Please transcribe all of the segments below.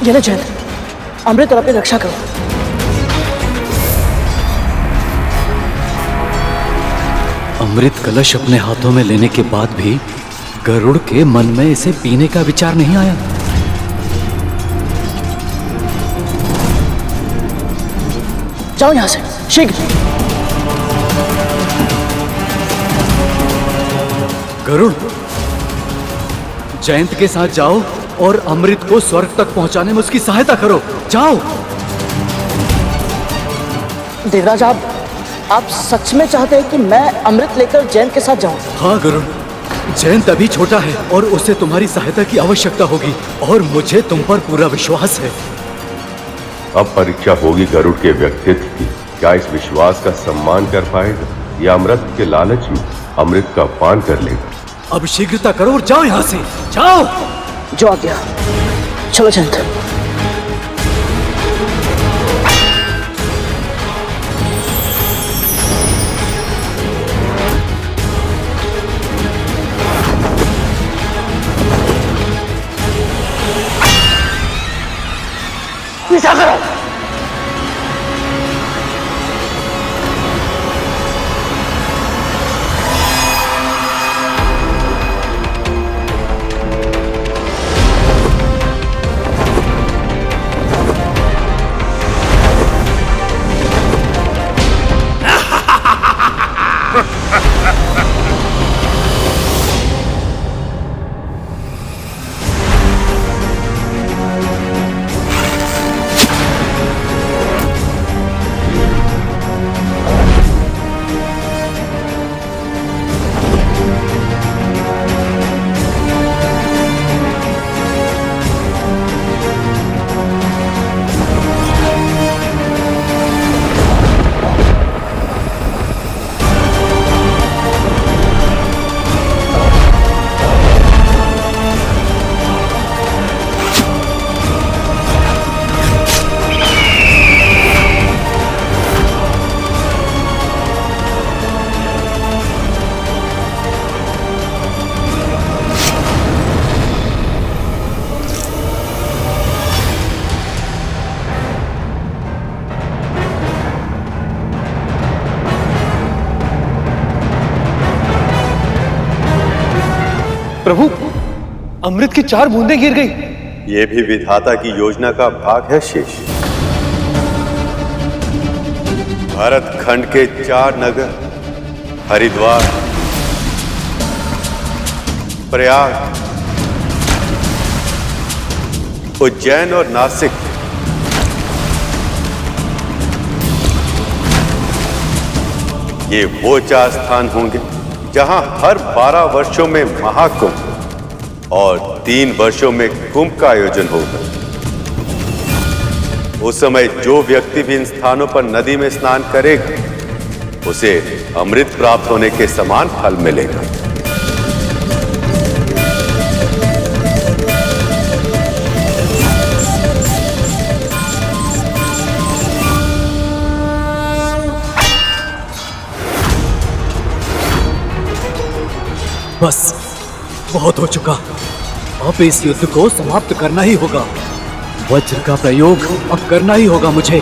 ये ले जयंत, अमृत और अपनी रक्षा करो। अमृत कलश अपने हाथों में लेने के बाद भी गरुड़ के मन में इसे पीने का विचार नहीं आया। जाओ यहां से शीघ्र। गरुड़, जयंत के साथ जाओ और अमृत को स्वर्ग तक पहुंचाने में उसकी सहायता करो। जाओ। देवराज, आप सच में चाहते हैं कि मैं अमृत लेकर जयंत के साथ जाऊं? हाँ गरुड़, जयंत अभी छोटा है और उसे तुम्हारी सहायता की आवश्यकता होगी और मुझे तुम पर पूरा विश्वास है। अब परीक्षा होगी गरुड़ के व्यक्तित्व की। क्या इस विश्वास का सम्मान कर पाएगा या अमृत के लालच में अमृत का पान कर लेगा? अब शीघ्रता करो और जाओ यहां से, जाओ। जो आज्ञा। चलो जयंत। पीछा करो। प्रभु, अमृत की 4 बूंदें गिर गई। यह भी विधाता की योजना का भाग है शेष। भारत खंड के 4 नगर हरिद्वार, प्रयाग, उज्जैन और नासिक ये वो 4 स्थान होंगे जहां हर 12 वर्षों में महाकुंभ और 3 वर्षों में कुंभ का आयोजन होगा। उस समय जो व्यक्ति भी इन स्थानों पर नदी में स्नान करेगा उसे अमृत प्राप्त होने के समान फल मिलेगा। बस बहुत हो चुका। अब इस युद्ध को समाप्त करना ही होगा। वज्र का प्रयोग अब करना ही होगा मुझे।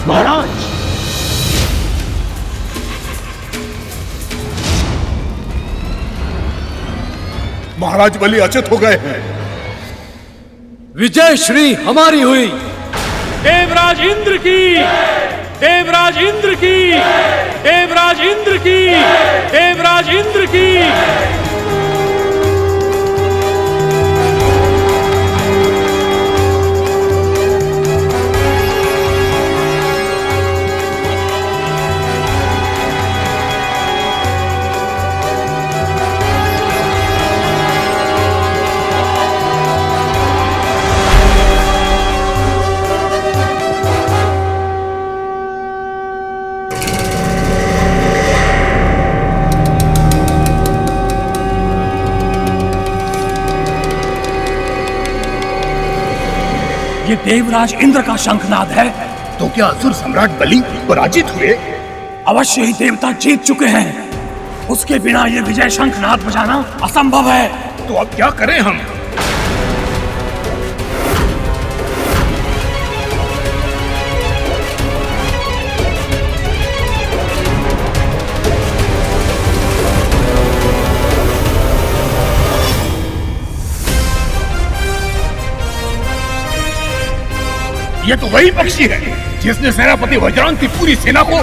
महाराज, महाराज बलि अचित हो गए हैं। विजय श्री हमारी हुई। देवराज इंद्र की, देवराज इंद्र की, देवराज देवराज इंद्र की, देवराज इंद्र की। ये देवराज इंद्र का शंखनाद है। तो क्या असुर सम्राट बलि पराजित हुए? अवश्य ही देवता जीत चुके हैं। उसके बिना ये विजय शंखनाद बजाना असंभव है। तो अब क्या करें हम? ये तो वही पक्षी है जिसने सेनापति वज्रांग की पूरी सेना को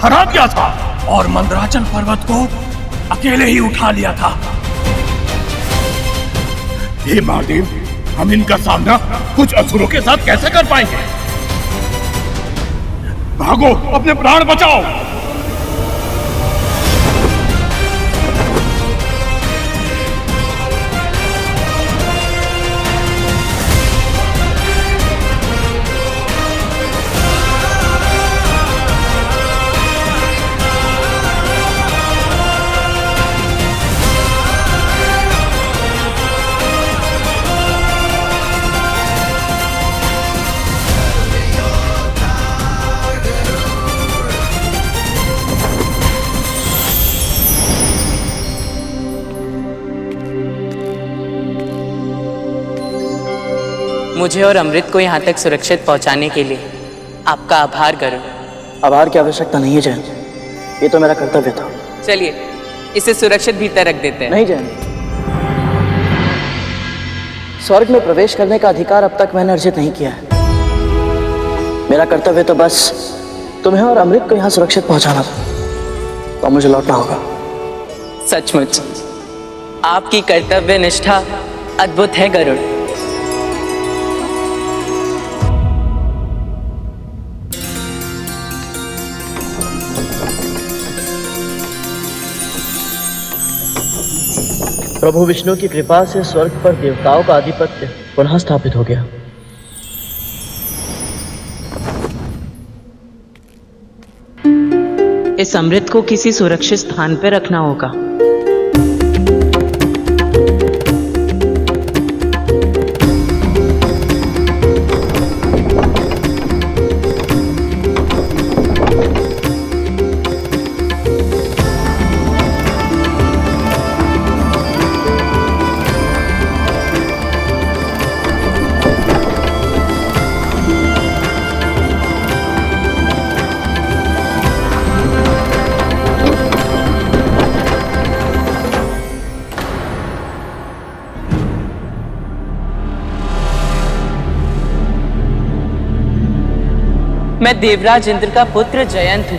हरा दिया था और मंदराचल पर्वत को अकेले ही उठा लिया था। हे महादेव, हम इनका सामना कुछ असुरों के साथ कैसे कर पाएंगे? भागो, अपने प्राण बचाओ। मुझे और अमृत को यहाँ तक सुरक्षित पहुँचाने के लिए आपका आभार करूँ। आभार की आवश्यकता नहीं है जैन, ये तो मेरा कर्तव्य था। चलिए इसे सुरक्षित भीतर रख देते हैं। नहीं जैन, स्वर्ग में प्रवेश करने का अधिकार अब तक मैंने अर्जित नहीं किया है। मेरा कर्तव्य तो बस तुम्हें और अमृत को यहाँ सुरक्षित पहुँचाना था, तो मुझे लौटना होगा। सचमुच आपकी कर्तव्य निष्ठा अद्भुत है गरुड़। प्रभु विष्णु की कृपा से स्वर्ग पर देवताओं का आधिपत्य पुनः स्थापित हो गया। इस अमृत को किसी सुरक्षित स्थान पर रखना होगा। मैं देवराज इंद्र का पुत्र जयंत हूँ।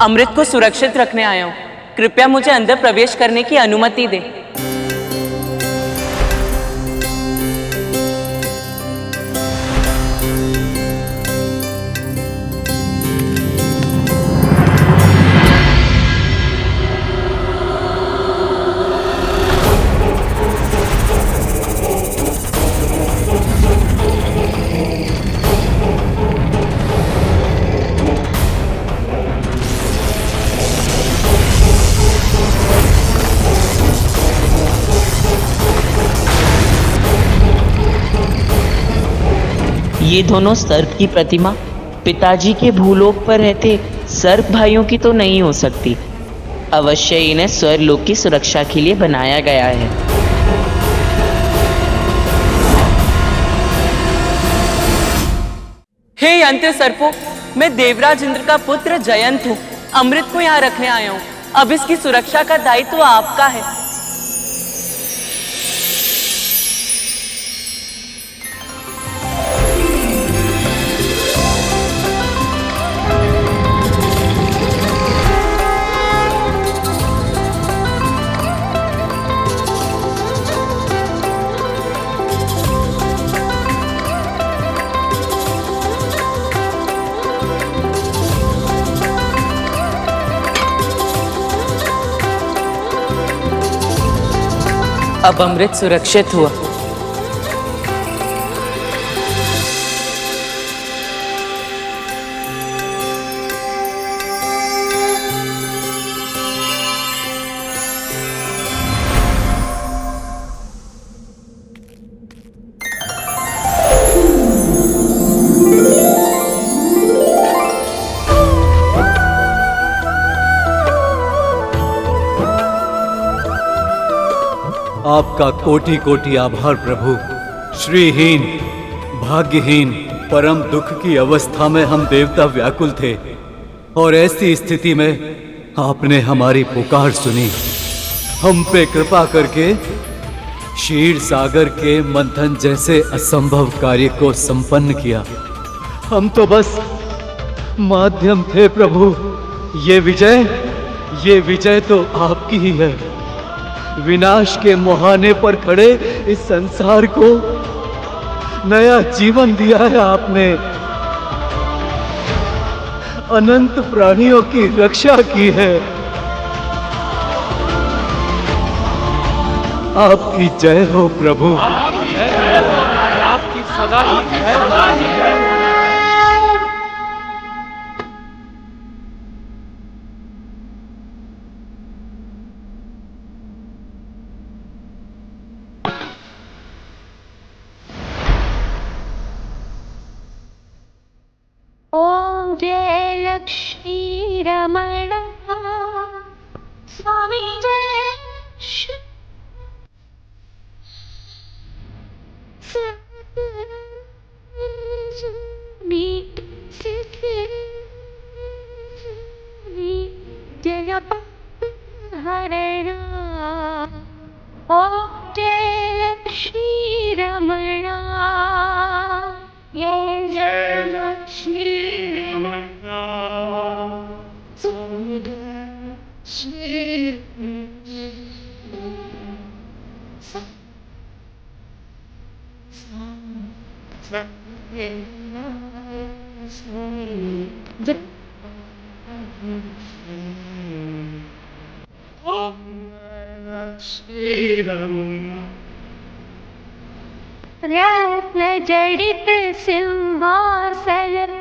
अमृत को सुरक्षित रखने आया हूँ। कृपया मुझे अंदर प्रवेश करने की अनुमति दें। ये दोनों सर्प की प्रतिमा पिताजी के भूलोक पर रहते सर्प भाइयों की तो नहीं हो सकती। अवश्य इन्हें स्वर्लोक की सुरक्षा के लिए बनाया गया है। हे यंत्र सर्पों, मैं देवराज इंद्र का पुत्र जयंत हूँ। अमृत को यहाँ रखने आया हूँ। अब इसकी सुरक्षा का दायित्व आपका है। अब अमृत सुरक्षित हुआ। आपका कोटि कोटि आभार प्रभु। श्रीहीन, भाग्यहीन, परम दुख की अवस्था में हम देवता व्याकुल थे और ऐसी स्थिति में आपने हमारी पुकार सुनी। हम पे कृपा करके क्षीर सागर के मंथन जैसे असंभव कार्य को संपन्न किया। हम तो बस माध्यम थे प्रभु। ये विजय तो आपकी ही है। विनाश के मुहाने पर खड़े इस संसार को नया जीवन दिया है आपने। अनंत प्राणियों की रक्षा की है। आपकी जय हो प्रभु। आपकी सदा ही जय। ओम जय लक्ष्मी रमण स्वामी जय जय हरण। ओम जय लक्ष्मी रमण जय लक्ष्मी रत्न जड़ित सिंहासन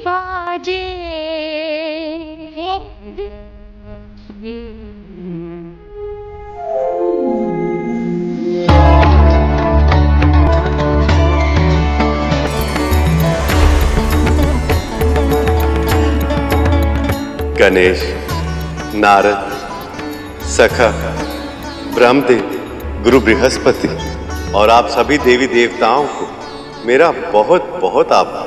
बाजे गणेश, नारद, सखा, ब्रह्मदेव, गुरु बृहस्पति और आप सभी देवी देवताओं को मेरा बहुत बहुत आभार।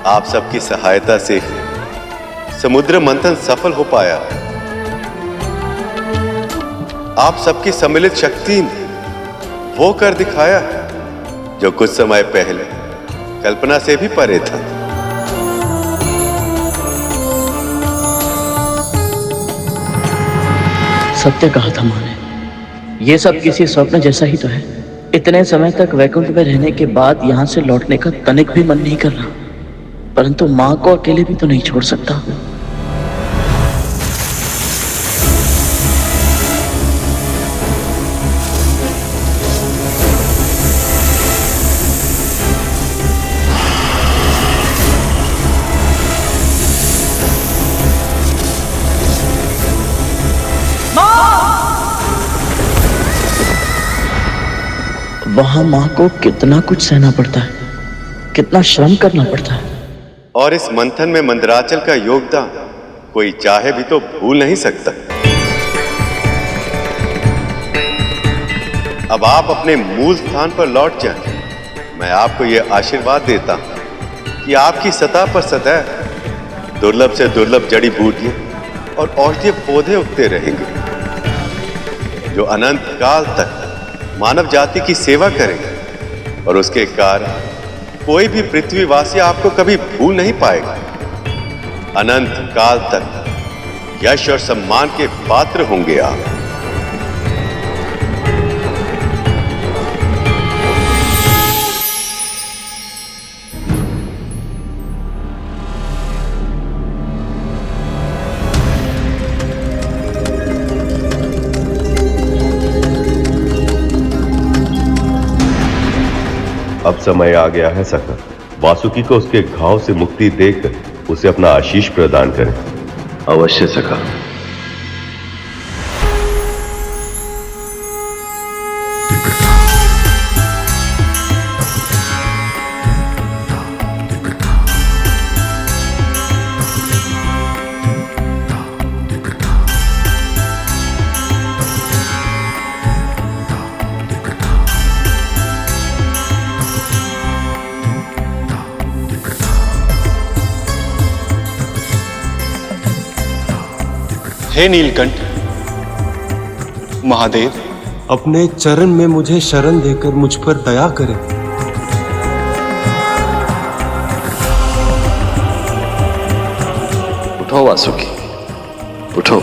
आप सबकी सहायता से समुद्र मंथन सफल हो पाया। आप सबकी सम्मिलित शक्ति ने वो कर दिखाया जो कुछ समय पहले कल्पना से भी परे था। सत्य कहा था माँ ने। ये सब किसी स्वप्न जैसा ही तो है। इतने समय तक वैकुंठ में रहने के बाद यहाँ से लौटने का तनिक भी मन नहीं कर रहा, परंतु माँ को अकेले भी तो नहीं छोड़ सकता। वहां माँ को कितना कुछ सहना पड़ता है, कितना श्रम करना पड़ता है। और इस मंथन में मंदराचल का योगदान कोई चाहे भी तो भूल नहीं सकता। अब आप अपने मूल स्थान पर लौट जाएं। मैं आपको यह आशीर्वाद देता हूं कि आपकी सतह पर सदैव दुर्लभ से दुर्लभ जड़ी बूटियां और औषधीय पौधे उगते रहेंगे, जो अनंत काल तक मानव जाति की सेवा करेंगे और उसके कारण कोई भी पृथ्वीवासी आपको कभी भूल नहीं पाएगा। अनंत काल तक यश और सम्मान के पात्र होंगे आप। अब समय आ गया है सखा, वासुकी को उसके घाव से मुक्ति देकर उसे अपना आशीष प्रदान करें। अवश्य सखा। हे नीलकंठ, महादेव, अपने चरण में मुझे शरण देकर मुझ पर दया करें। उठो वासुकी, उठो।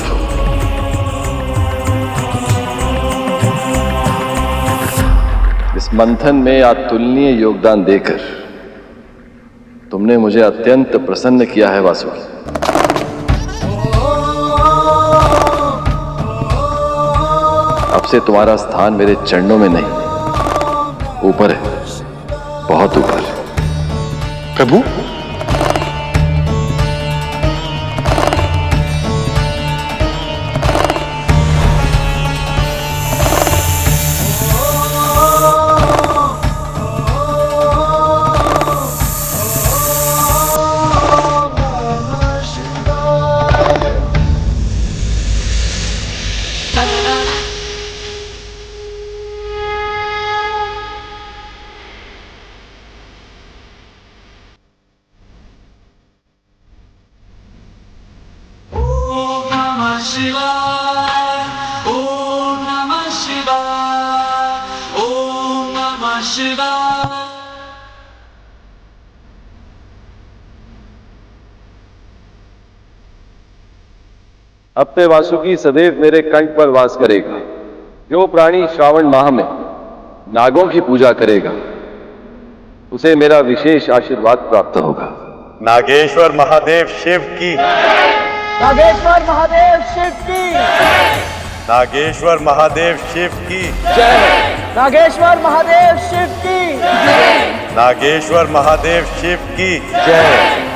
इस मंथन में अतुलनीय योगदान देकर तुमने मुझे अत्यंत प्रसन्न किया है वासुकी। अब से तुम्हारा स्थान मेरे चरणों में नहीं, ऊपर है, बहुत ऊपर। प्रभु, अब से वासुकी सदैव मेरे कंठ पर वास करेगा। जो प्राणी श्रावण माह में नागों की पूजा करेगा उसे मेरा विशेष आशीर्वाद प्राप्त होगा। नागेश्वर महादेव शिव की। नागेश्वर महादेव शिव की। नागेश्वर महादेव शिव की जय। नागेश्वर महादेव शिव की। नागेश्वर महादेव शिव की जय।